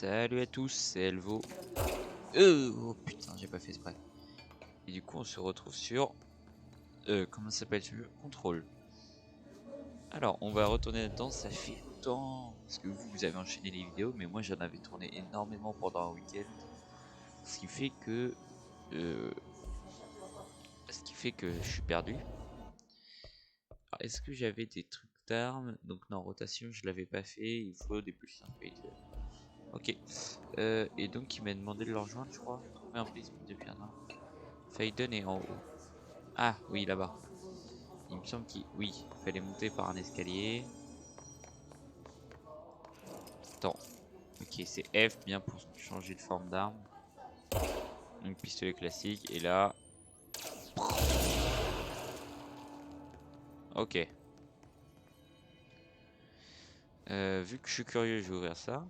Salut à tous, c'est Elvo. Oh putain, j'ai pas fait exprès. Et du coup, on se retrouve sur... comment ça s'appelle ce jeu? Contrôle. Alors, on va retourner là-dedans, ça fait longtemps. Parce que vous avez enchaîné les vidéos, mais moi j'en avais tourné énormément pendant un week-end. Ce qui fait que... je suis perdu. Est-ce que j'avais des trucs d'armes? Donc non, rotation, je l'avais pas fait. Il faut des pulsions. Ok. Et donc il m'a demandé de le rejoindre, je crois. Trouver un placement de piano. Faden est en haut. Ah oui, là-bas. Il me semble qu'il... Oui, il fallait monter par un escalier. Attends. Ok, c'est F bien pour changer de forme d'arme. Donc pistolet classique. Et là... Ok. Vu que je suis curieux, je vais ouvrir ça.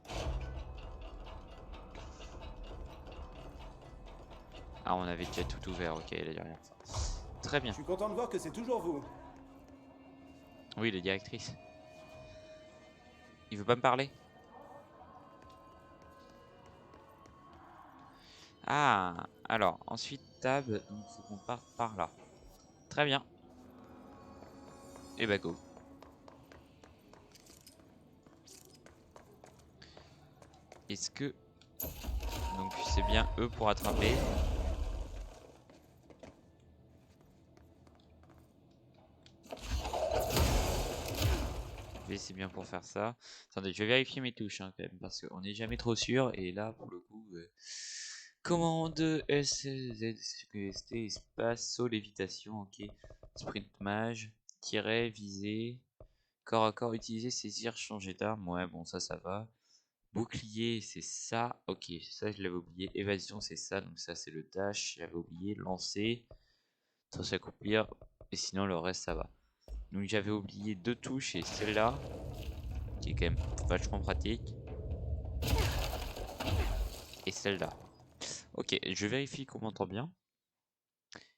Ah, on avait déjà tout ouvert. Ok, il a dit rien. Très bien. Je suis content de voir que c'est toujours vous. Oui, la directrice. Il veut pas me parler? Ah, alors, ensuite, tab, donc il faut qu'on parte par là. Très bien. Et bah go. Est-ce que... Donc c'est bien eux pour attraper. V c'est bien pour faire ça. Attendez, je vais vérifier mes touches hein, quand même, parce qu'on n'est jamais trop sûr. Et là, pour le coup... Commande S, Z, ST, espace, saut, lévitation, ok. Sprint mage, tirer, viser, corps à corps, utiliser, saisir, changer d'arme, ouais bon ça va. Bouclier c'est ça, ok ça je l'avais oublié. Évasion c'est ça, donc ça c'est le dash, j'avais oublié. Lancer, ça s'accomplir, et sinon le reste ça va. Donc j'avais oublié deux touches et celle-là, qui est quand même vachement pratique. Et celle-là. Ok, je vérifie qu'on m'entend bien.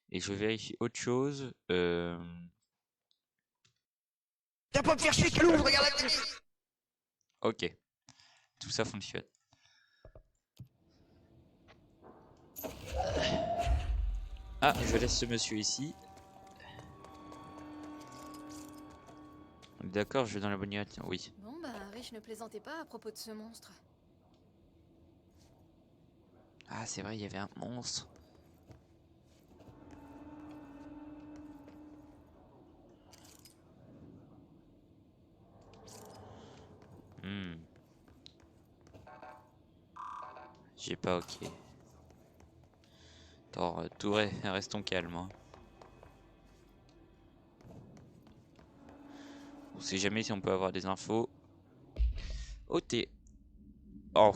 Et je vérifie autre chose. Viens pas me faire chier, Calou, regarde la télé. Ok, tout ça fonctionne. Ah, je laisse ce monsieur ici. D'accord, je vais dans la bonne direction, oui. Bon bah, Rich ne plaisantait pas à propos de ce monstre. Ah, c'est vrai, il y avait un monstre. J'ai pas ok. Attends, restons calmes. Hein. On sait jamais si on peut avoir des infos. OT. Oh,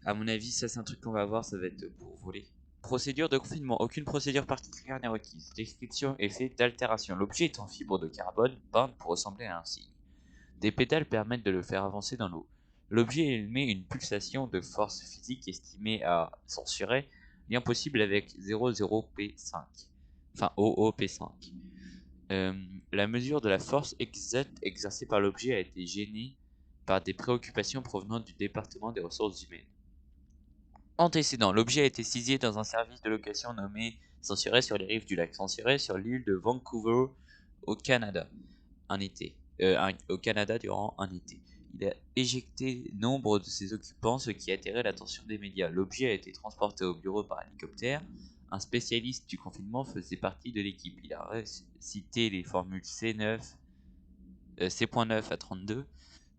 à mon avis, ça c'est un truc qu'on va voir, ça va être pour voler. Procédure de confinement. Aucune procédure particulière n'est requise. Description effet d'altération. L'objet est en fibre de carbone, peinte pour ressembler à un signe. Des pédales permettent de le faire avancer dans l'eau. L'objet émet une pulsation de force physique estimée à censurer, lien possible avec 00P5. Enfin OOP5. La mesure de la force exacte exercée par l'objet a été gênée par des préoccupations provenant du département des ressources humaines. Antécédent. L'objet a été saisi dans un service de location nommé Censuré sur les rives du lac Censuré sur l'île de Vancouver au Canada. Au Canada durant un été. Il a éjecté nombre de ses occupants, ce qui a attiré l'attention des médias. L'objet a été transporté au bureau par hélicoptère. Un spécialiste du confinement faisait partie de l'équipe. Il a cité les formules C.9 à 32.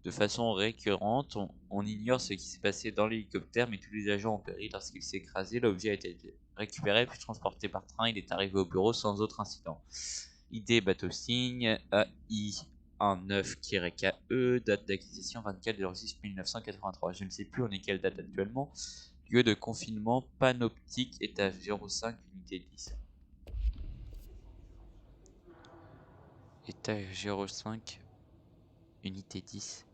De façon récurrente, on ignore ce qui s'est passé dans l'hélicoptère, mais tous les agents ont péri lorsqu'il s'est écrasé. L'objet a été récupéré puis transporté par train. Il est arrivé au bureau sans autre incident. ID bateau signe AI19-KE, date d'acquisition 24/06/1983. Je ne sais plus on est quelle date actuellement. Lieu de confinement panoptique étage 05 unité 10. Étage 05 unité 10.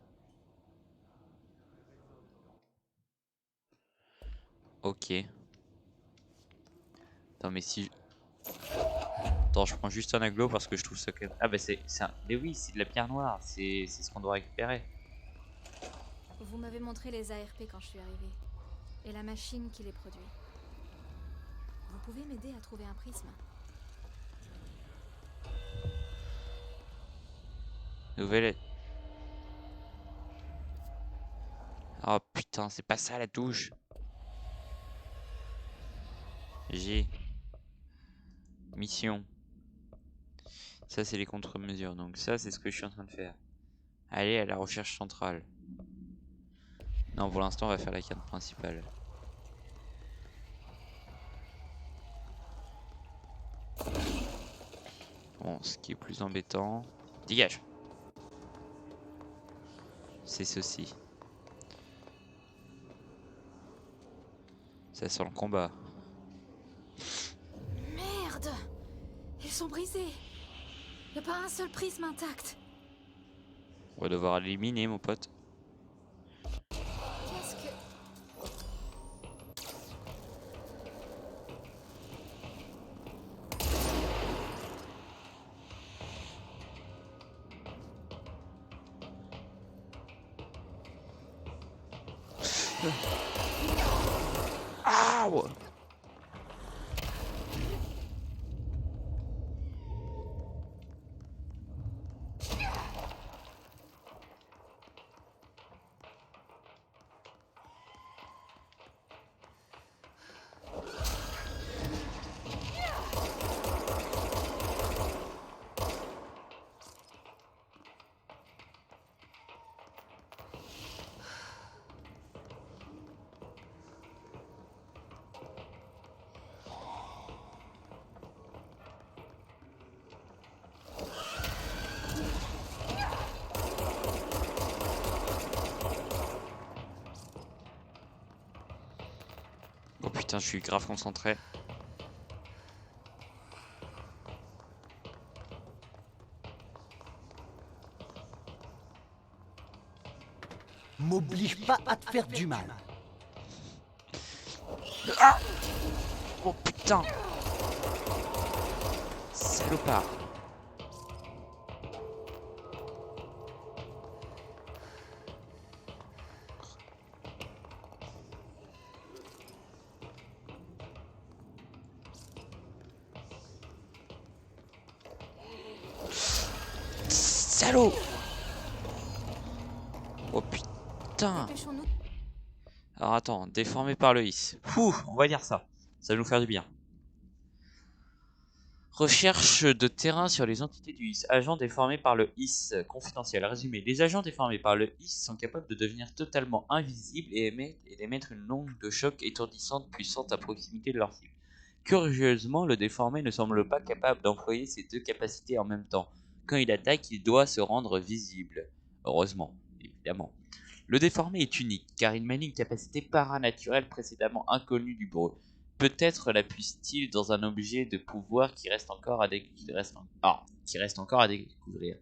Ok. Attends mais si... Attends, je prends juste un aglo parce que je trouve ça quand même... Ah bah c'est un... Mais oui, c'est de la pierre noire, c'est ce qu'on doit récupérer. Vous m'avez montré les ARP quand je suis arrivée. Et la machine qui les produit. Vous pouvez m'aider à trouver un prisme? Nouvelle. Oh putain, c'est pas ça la touche. J'ai. Mission. Ça, c'est les contre-mesures. Donc, ça, c'est ce que je suis en train de faire. Aller à la recherche centrale. Non, pour l'instant, on va faire la carte principale. Bon, ce qui est plus embêtant. Dégage! C'est ceci. Ça sent le combat. Merde! Ils sont brisés! Y a pas un seul prisme intact! On va devoir l'éliminer, mon pote. Qu'est-ce que... Ah ouais. Oh putain, je suis grave concentré. M'oblige pas à te faire du mal. Oh putain! Salopard! Salaud! Oh putain! Dépêchons-nous. Alors attends, déformé par le his. Pouh, on va dire ça. Ça va nous faire du bien. Recherche de terrain sur les entités du his. Agents déformés par le his. Confidentiel. Résumé. Les agents déformés par le his sont capables de devenir totalement invisibles et d'émettre une onde de choc étourdissante puissante à proximité de leur cible. Curieusement, le déformé ne semble pas capable d'employer ces deux capacités en même temps. Quand il attaque, il doit se rendre visible. Heureusement, évidemment. Le déformé est unique, car il manie une capacité paranaturelle précédemment inconnue du breu. Peut-être la puise-t-il dans un objet de pouvoir qui reste encore à découvrir.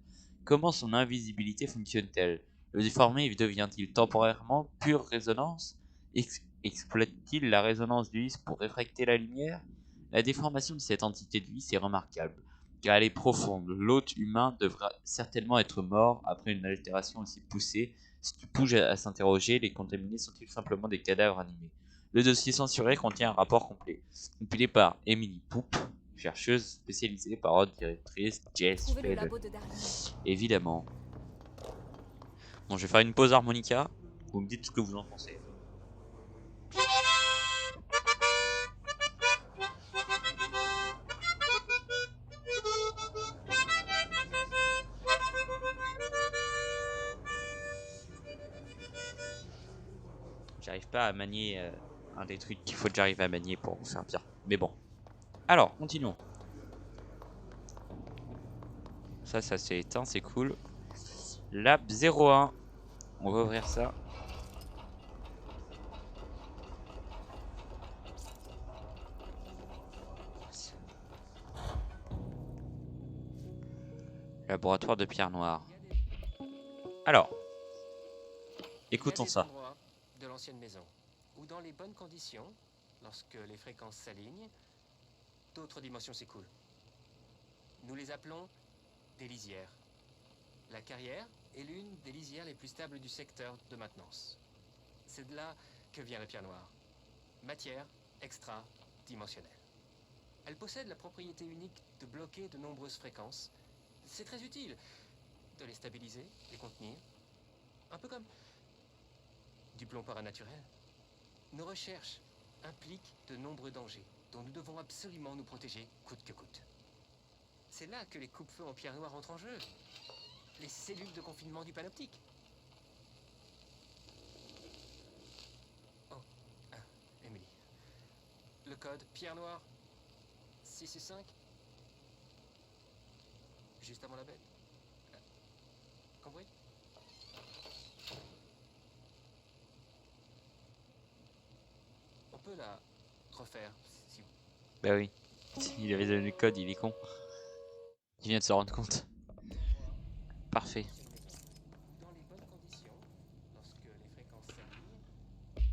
Comment son invisibilité fonctionne-t-elle? Le déformé devient-il temporairement pure résonance? Exploite-t-il la résonance du his pour réfracter la lumière? La déformation de cette entité du his est remarquable, car elle est profonde. L'hôte humain devra certainement être mort après une altération aussi poussée. Ce qui pousse à s'interroger, les contaminés sont-ils simplement des cadavres animés? Le dossier censuré contient un rapport complet, compilé par Emily Poop, chercheuse spécialisée par ordre directrice Jess Trouver le Fell. labo de Darling. Évidemment. Bon, je vais faire une pause harmonica. Vous me dites ce que vous en pensez. J'arrive pas à manier un des trucs qu'il faut que j'arrive à manier pour vous faire bien. Mais bon. Alors, continuons. Ça s'est éteint, c'est cool. Lab 01. On va ouvrir ça. Laboratoire de pierre noire. Alors, écoutons ça. Endroits de l'ancienne maison où dans les bonnes conditions, lorsque les fréquences s'alignent, d'autres dimensions s'écoulent. Nous les appelons des lisières. La carrière est l'une des lisières les plus stables du secteur de maintenance. C'est de là que vient la pierre noire. Matière extra-dimensionnelle. Elle possède la propriété unique de bloquer de nombreuses fréquences. C'est très utile de les stabiliser, les contenir. Un peu comme du plomb paranaturel. Nos recherches impliquent de nombreux dangers dont nous devons absolument nous protéger coûte que coûte. C'est là que les coupe-feux en pierre noire entrent en jeu. Les cellules de confinement du panoptique. Oh, Emily. Le code pierre noire 665. Juste avant la bête. Compris? On peut la refaire, si vous... Bah oui. Il avait donné le code, il est con. Il vient de se rendre compte. Parfait. Dans les bonnes conditions, lorsque les fréquences s'alignent,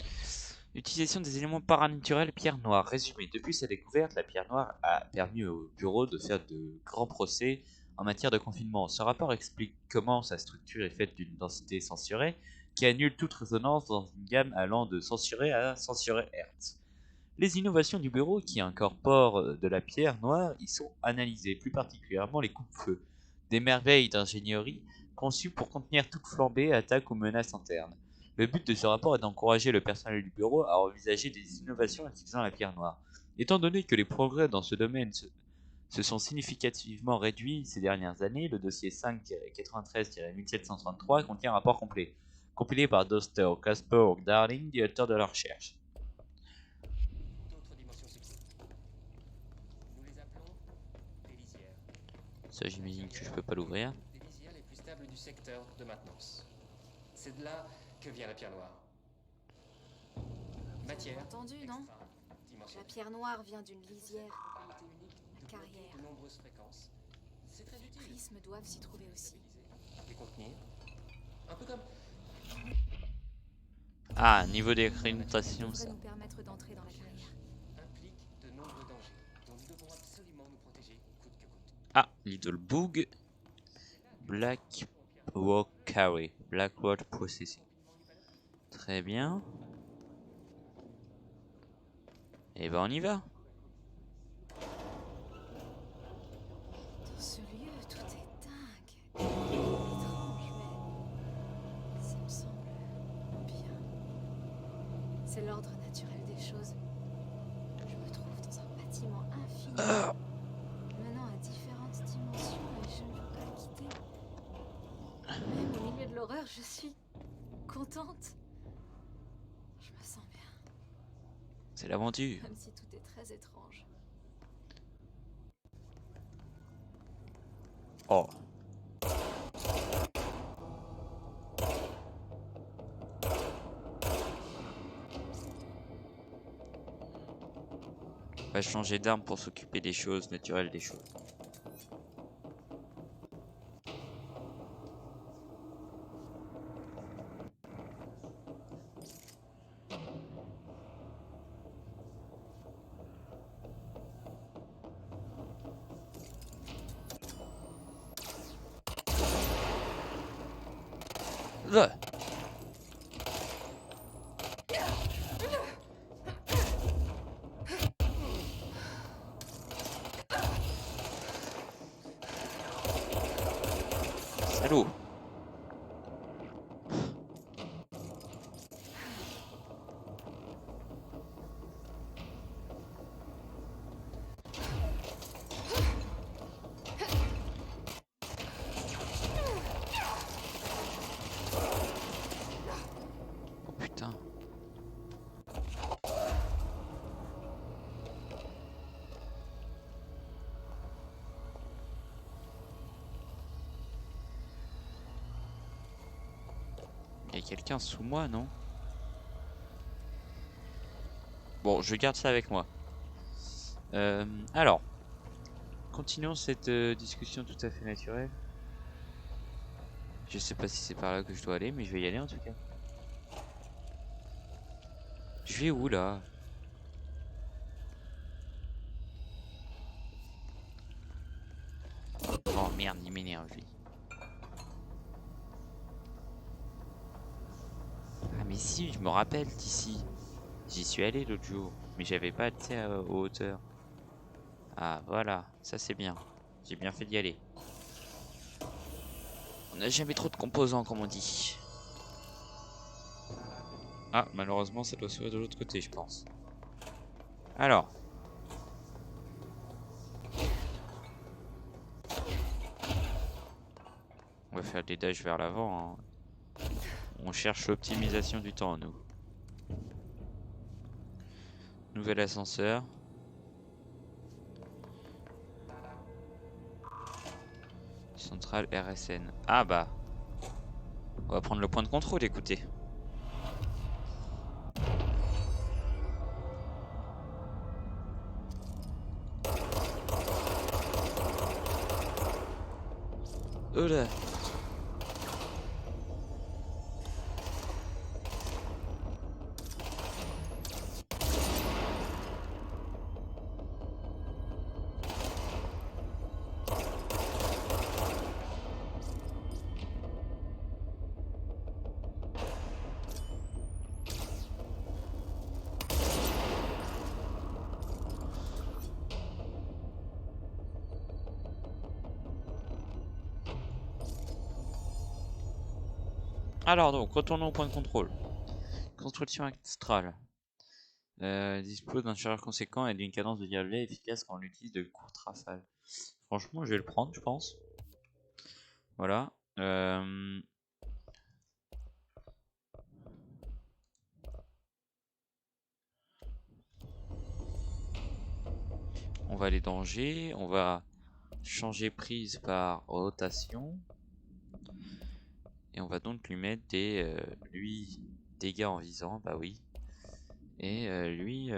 Utilisation des éléments paranaturels pierre noire. Résumé. Depuis sa découverte, la pierre noire a permis au bureau de faire de grands procès en matière de confinement. Ce rapport explique comment sa structure est faite d'une densité censurée qui annule toute résonance dans une gamme allant de censuré à censuré Hertz. Les innovations du bureau qui incorporent de la pierre noire y sont analysées, plus particulièrement les coupe-feux, des merveilles d'ingénierie conçues pour contenir toute flambée, attaque ou menace interne. Le but de ce rapport est d'encourager le personnel du bureau à envisager des innovations utilisant la pierre noire. Étant donné que les progrès dans ce domaine se sont significativement réduits ces dernières années, le dossier 5-93-1733 contient un rapport complet, compilé par Doster, Casper et Darling, directeur de la recherche. d'autres dimensions subtiles. Nous les appelons des lisières. Ça, j'imagine que je peux pas l'ouvrir. Des lisières les plus stables du secteur de maintenance. C'est de là que vient la pierre noire. Matière Entendu, non? La extra-dimensionnelle. pierre noire vient d'une lisière. Propriété unique de bloquer carrière. de nombreuses fréquences. C'est très Les utile. prismes doivent s'y trouver aussi. Les contenir. Un peu comme Ah, niveau Ça d'accréditation, devrait ça. nous permettre d'entrer dans la carrière. implique de nombreux dangers dont nous devons absolument nous protéger coûte que coûte. Ah, Little Boog. Blackwalk Carry. Blackwalk Processing. Très bien. Et ben on y va. Dans ce lieu, tout est dingue. Étrange, mais ça me semble bien. C'est l'ordre naturel des choses. Je me trouve dans un bâtiment infini, menant à différentes dimensions et je ne veux pas le quitter. Même au milieu de l'horreur, je suis contente. Je me sens bien, C'est l'aventure. même si tout est très étrange. Oh. On va changer d'arme pour s'occuper des choses naturelles des choses. Ah. Salaud. Oh putain. Il y a quelqu'un sous moi, non? Bon, je garde ça avec moi. Alors, continuons cette discussion tout à fait naturelle. Je sais pas si c'est par là que je dois aller, mais je vais y aller en tout cas. Je vais où là? Oh merde, il m'énerve lui. si, je me rappelle d'ici. J'y suis allé l'autre jour, mais j'avais pas accès aux hauteurs. Ah voilà, ça c'est bien. J'ai bien fait d'y aller. On n'a jamais trop de composants comme on dit. Ah, malheureusement ça doit s'ouvrir de l'autre côté je pense. Alors. On va faire des dashs vers l'avant. Hein. On cherche l'optimisation du temps nous. Nouvel ascenseur. Centrale RSN. Ah bah. On va prendre le point de contrôle, écoutez. Oh là. Alors donc, retournons au point de contrôle. Construction astrale. Dispose d'un chargeur conséquent et d'une cadence de violet efficace quand on l'utilise de courtes rafales. Franchement, je vais le prendre, je pense. Voilà. On va aller dans G. On va changer prise par rotation. Et on va donc lui mettre des lui dégâts en visant, bah oui. Et lui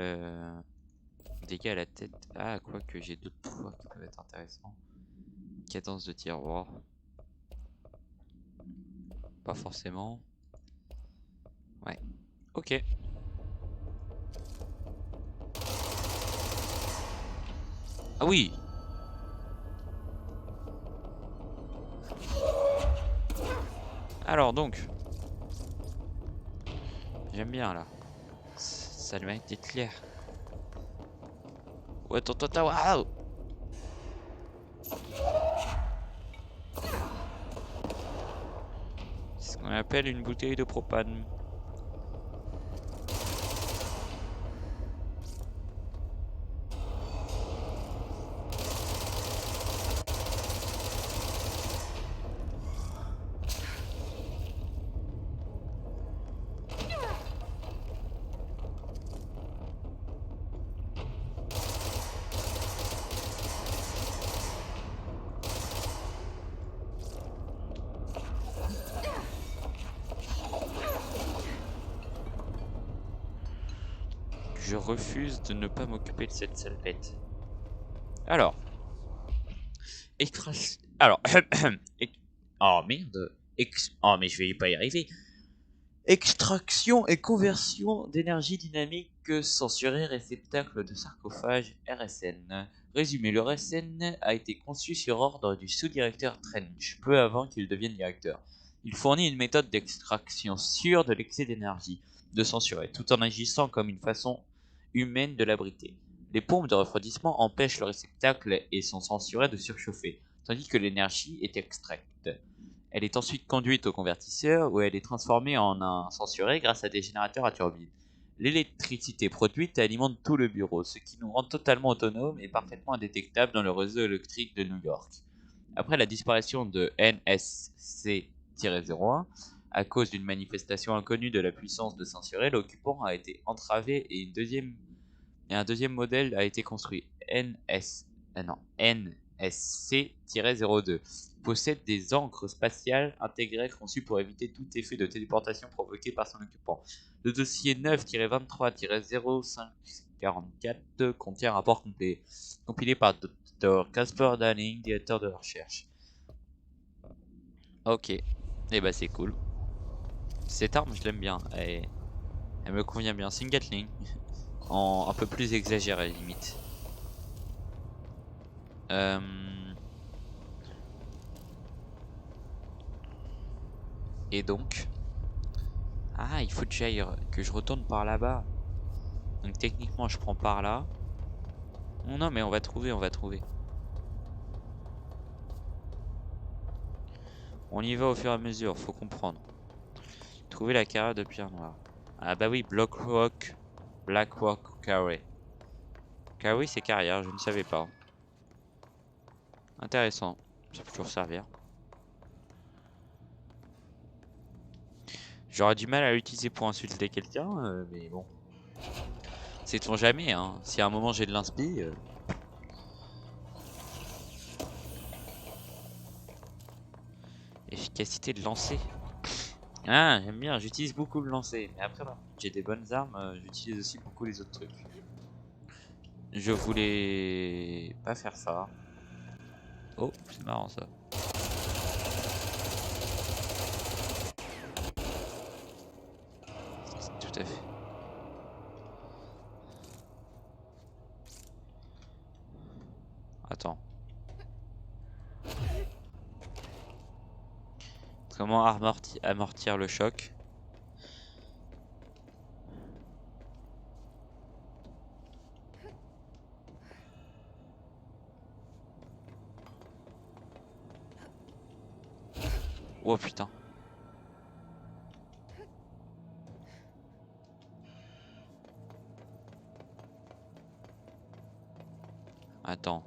dégâts à la tête. Ah, quoique j'ai d'autres pouvoirs qui peuvent être intéressants. Cadence de tir, wow. Pas forcément. Ouais. Ok. Ah oui. Alors donc. J'aime bien là. Ça le mérite d'être clair. Ouais, attends, waouh. C'est ce qu'on appelle une bouteille de propane. Je refuse de ne pas m'occuper de cette sale bête. Alors. Alors. Oh merde. Oh mais je vais pas y arriver. Extraction et conversion d'énergie dynamique censurée réceptacle de sarcophage RSN. Résumé, le RSN a été conçu sur ordre du sous-directeur Trench, peu avant qu'il devienne directeur. Il fournit une méthode d'extraction sûre de l'excès d'énergie, de censurer, tout en agissant comme une façon humaine de l'abriter. Les pompes de refroidissement empêchent le réceptacle et sont censurées de surchauffer, tandis que l'énergie est extraite. Elle est ensuite conduite au convertisseur où elle est transformée en un censuré grâce à des générateurs à turbine. L'électricité produite alimente tout le bureau, ce qui nous rend totalement autonomes et parfaitement indétectables dans le réseau électrique de New York. Après la disparition de NSC-01, à cause d'une manifestation inconnue de la puissance de censurer, l'occupant a été entravé et un deuxième modèle a été construit. NSC-02 possède des ancres spatiales intégrées conçues pour éviter tout effet de téléportation provoqué par son occupant. Le dossier 9-23-0544 contient un rapport complet, compilé par Dr. Casper Darling, directeur de recherche. Ok, et bah c'est cool. Cette arme, je l'aime bien, elle me convient bien. C'est une Gatling, en un peu plus exagéré limite. Et donc, Ah, il faut que que je retourne par là-bas. Donc techniquement, je prends par là. Oh non, mais on va trouver, on va trouver. On y va au fur et à mesure, faut comprendre. Trouver la carrière de pierre noire. Ah bah oui, Blackrock Quarry. Quarry, c'est carrière, je ne savais pas. Intéressant, ça peut toujours servir. J'aurais du mal à l'utiliser pour insulter quelqu'un, mais bon. Sait-on jamais, hein. Si à un moment j'ai de l'inspi... Efficacité de lancer. Ah, j'aime bien, j'utilise beaucoup le lancer. Mais après, bah, j'ai des bonnes armes, j'utilise aussi beaucoup les autres trucs. Je voulais pas faire ça. Oh, c'est marrant ça. Tout à fait. Attends. Comment amortir le choc? Oh putain. Attends.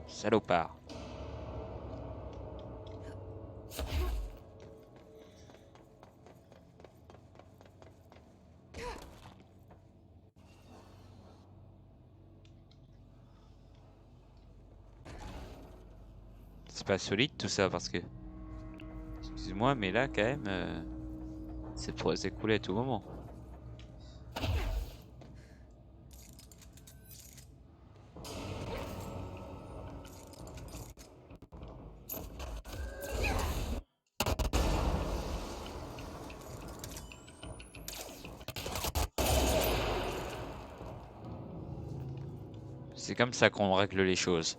Salopard. C'est pas solide tout ça parce que... Excuse-moi, mais là quand même... c'est pour s'écrouler à tout moment. C'est comme ça qu'on règle les choses.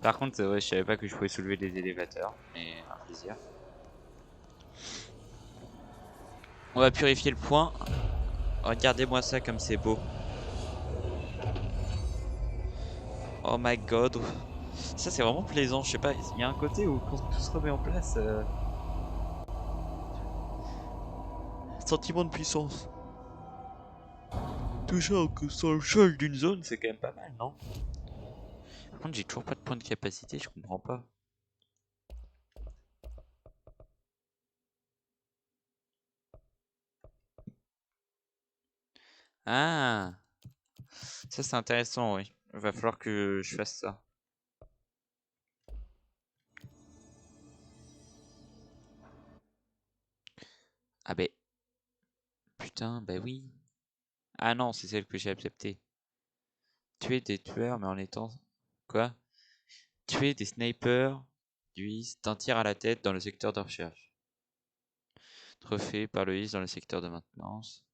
Par contre, ouais, je savais pas que je pouvais soulever des élévateurs, mais un plaisir. On va purifier le point. Regardez-moi ça comme c'est beau. Oh my god. Ça c'est vraiment plaisant, je sais pas, il y a un côté où quand tout se remet en place... Sentiment de puissance. Touchant que sur le sol d'une zone, c'est quand même pas mal, non? Par contre, j'ai toujours pas de point de capacité, je comprends pas. Ah, ça c'est intéressant, oui. Il va falloir que je fasse ça. Ah ben, putain, bah oui. Ah non, c'est celle que j'ai acceptée. Tuer des tueurs, mais en étant... Quoi? Tuer des snipers du IS d'un tir à la tête dans le secteur de recherche. Trophée par le IS dans le secteur de maintenance.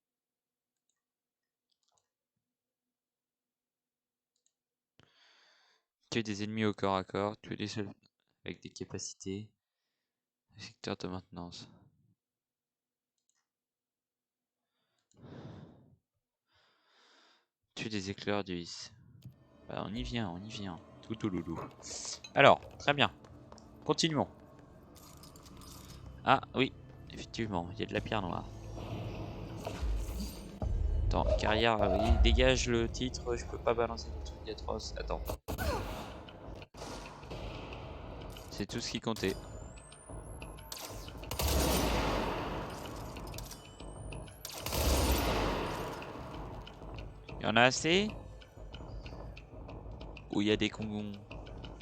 Tuer des ennemis au corps à corps. Tuer des soldats avec des capacités. Secteur de maintenance. Tuer des éclairs du IS. Bah, on y vient, on y vient. Tout loulou. Alors, très bien. Continuons. Ah oui, effectivement, il y a de la pierre noire. Attends, carrière, oui, dégage le titre, je peux pas balancer des trucs atroces. Attends. C'est tout ce qui comptait. Il y en a assez? Ou il y a des cons...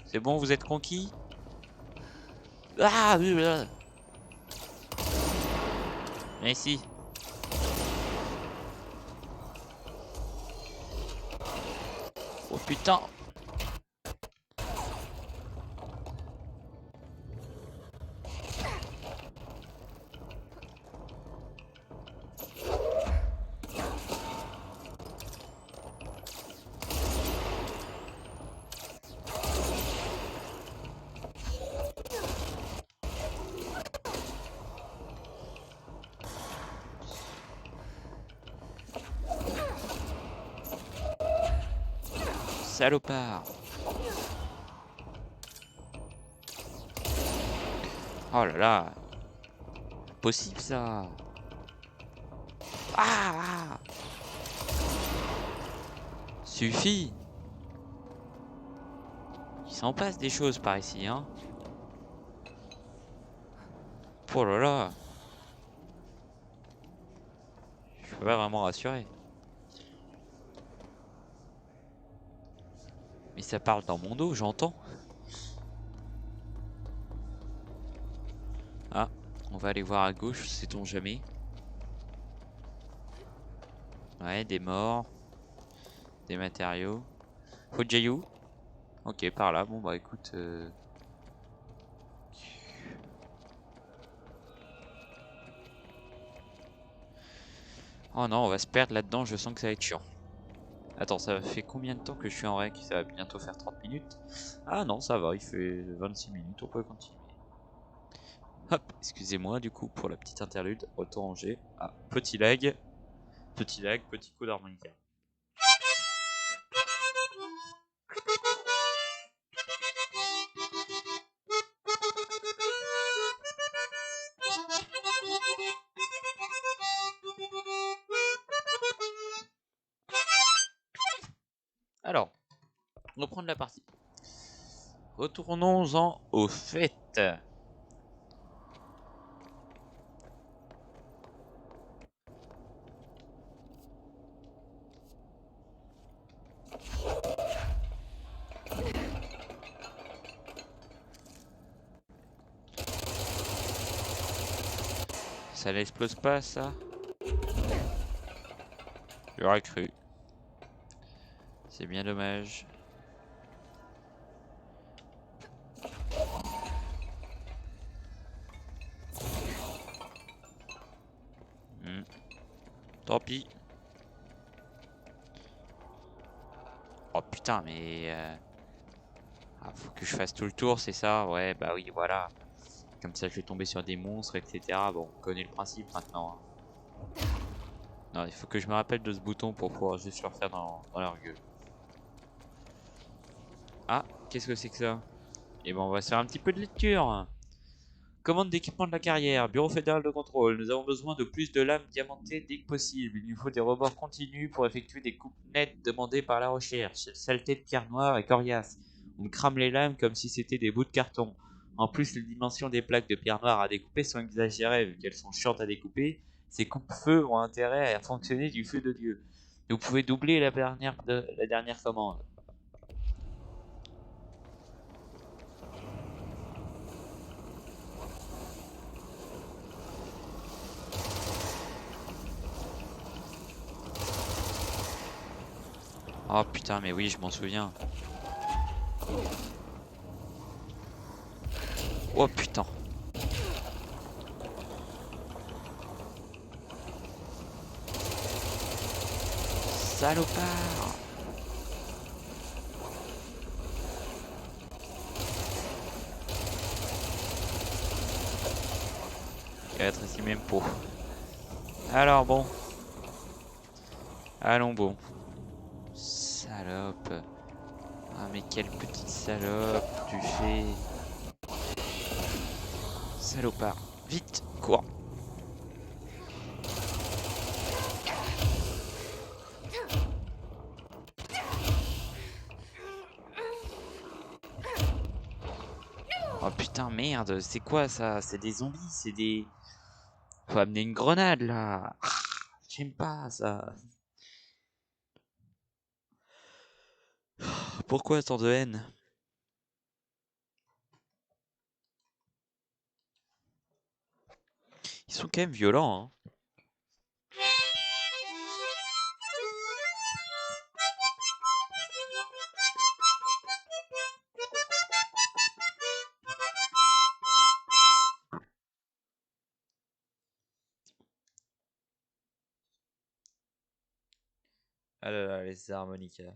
C'est bon, vous êtes conquis? Ah oui, voilà. Mais si. Oh putain. Salopard. Oh là là. Possible ça. Ah. Suffit. Il s'en passe des choses par ici, hein. Oh là là. Je suis pas vraiment rassuré. Mais ça parle dans mon dos, j'entends. Ah, on va aller voir à gauche, sait-on jamais. Ouais, des morts. Des matériaux. Fojayou. Ok, par là. Bon, bah écoute. Oh non, on va se perdre là-dedans. Je sens que ça va être chiant. Attends, ça fait combien de temps que je suis en rec? Ça va bientôt faire 30 minutes. Ah non, ça va, il fait 26 minutes. On peut continuer. Hop, excusez-moi du coup pour la petite interlude. Retour en G. Ah, petit lag. Petit lag, petit coup d'harmonica. Alors, reprendre la partie. Retournons-en au fait. Ça n'explose pas ça? J'aurais cru. C'est bien dommage. Tant pis. Oh putain, mais... Ah, faut que je fasse tout le tour, c'est ça? Ouais, bah oui, voilà. Comme ça, je vais tomber sur des monstres, etc. Bon, on connaît le principe maintenant, hein. Non, il faut que je me rappelle de ce bouton pour pouvoir juste leur faire dans leur gueule. Ah, qu'est-ce que c'est que ça? Et bon, on va se faire un petit peu de lecture. Commande d'équipement de la carrière, Bureau fédéral de contrôle. Nous avons besoin de plus de lames diamantées dès que possible. Il nous faut des rebords continus pour effectuer des coupes nettes demandées par la recherche. Cette saleté de pierre noire est coriace. On crame les lames comme si c'était des bouts de carton. En plus, les dimensions des plaques de pierre noire à découper sont exagérées vu qu'elles sont chiantes à découper. Ces coupes-feu ont intérêt à fonctionner du feu de Dieu. Vous pouvez doubler la dernière commande. Oh putain, mais oui, je m'en souviens. Oh putain. Salopard. Il va être ici même pot. Alors bon. Allons bon. Salope. Ah mais quelle petite salope tu fais. Salopard. Vite, cours. Oh putain merde, c'est quoi ça? C'est des zombies, c'est des... Faut amener une grenade là. J'aime pas ça. Pourquoi tant de haine? Ils sont quand même violents, hein. Ah là là, les harmonicas.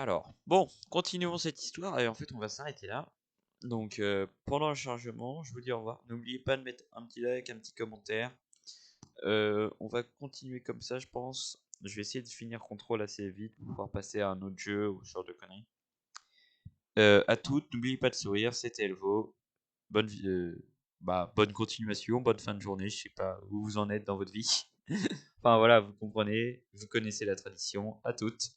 Alors, bon, continuons cette histoire et en fait on va s'arrêter là. Donc pendant le chargement, je vous dis au revoir. N'oubliez pas de mettre un petit like, un petit commentaire. On va continuer comme ça, je pense. Je vais essayer de finir contrôle assez vite pour pouvoir passer à un autre jeu ou ce genre de conneries. À toutes, n'oubliez pas de sourire, c'était Elvo. Bonne continuation, bonne fin de journée. Je sais pas où vous en êtes dans votre vie. Enfin voilà, vous comprenez, vous connaissez la tradition. À toutes.